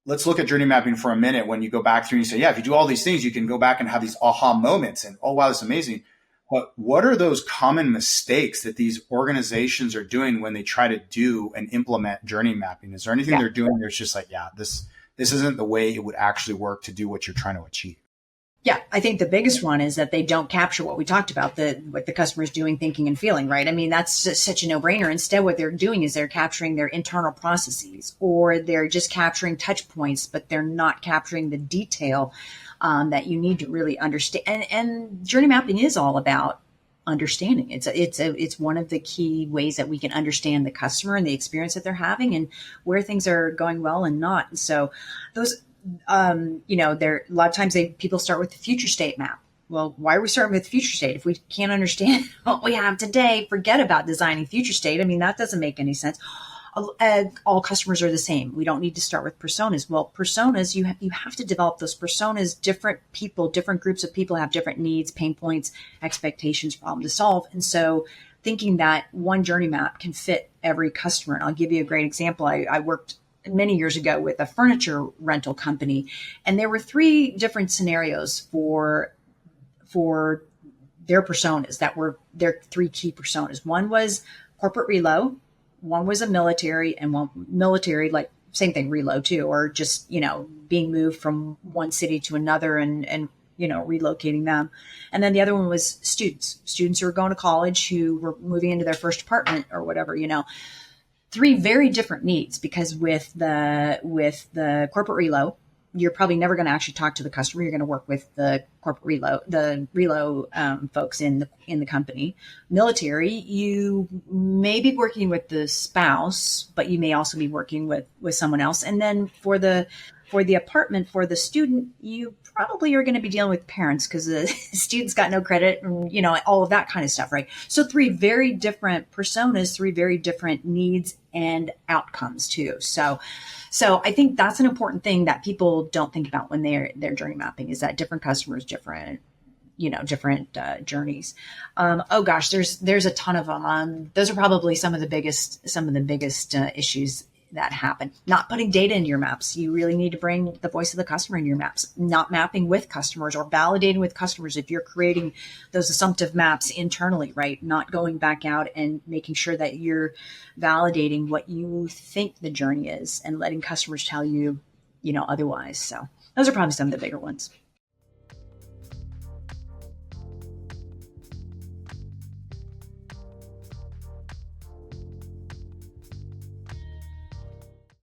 let's look at journey mapping for a minute. When you go back through and you say, yeah, if you do all these things, you can go back and have these aha moments and, oh, wow, that's amazing. But what are those common mistakes that these organizations are doing when they try to do and implement journey mapping? Is there anything they're doing that's just like, yeah, this isn't the way it would actually work to do what you're trying to achieve? Yeah, I think the biggest one is that they don't capture what we talked about, what the customer's doing, thinking, and feeling, right? I mean, that's just such a no-brainer. Instead, what they're doing is they're capturing their internal processes, or they're just capturing touch points, but they're not capturing the detail that you need to really understand. And journey mapping is all about understanding. It's one of the key ways that we can understand the customer and the experience that they're having and where things are going well and not. And so those, there a lot of times people start with the future state map. Well, why are we starting with future state? If we can't understand what we have today, forget about designing future state. I mean, that doesn't make any sense. All customers are the same. We don't need to start with personas. Well, personas, you have to develop those personas. Different people, different groups of people have different needs, pain points, expectations, problem to solve. And so thinking that one journey map can fit every customer. And I'll give you a great example. I worked many years ago with a furniture rental company, and there were 3 different scenarios for their personas that were their 3 key personas. One was corporate relo, one was a military, and one military, like same thing, relo too, or just, being moved from one city to another and relocating them. And then the other one was students who were going to college, who were moving into their first apartment or whatever, 3 very different needs, because with the corporate relo, you're probably never going to actually talk to the customer. You're going to work with the corporate relo folks in the company. Military, you may be working with the spouse, but you may also be working with someone else. And then for the apartment, for the student, you probably are going to be dealing with parents, because the student's got no credit and, all of that kind of stuff, right? So 3 very different personas, 3 very different needs and outcomes too. So I think that's an important thing that people don't think about when they're journey mapping, is that different customers, different journeys. Oh gosh, there's a ton of them. Those are probably some of the biggest issues that happen. Not putting data in your maps. You really need to bring the voice of the customer in your maps. Not mapping with customers or validating with customers if you're creating those assumptive maps internally, right? Not going back out and making sure that you're validating what you think the journey is and letting customers tell you, otherwise. So those are probably some of the bigger ones.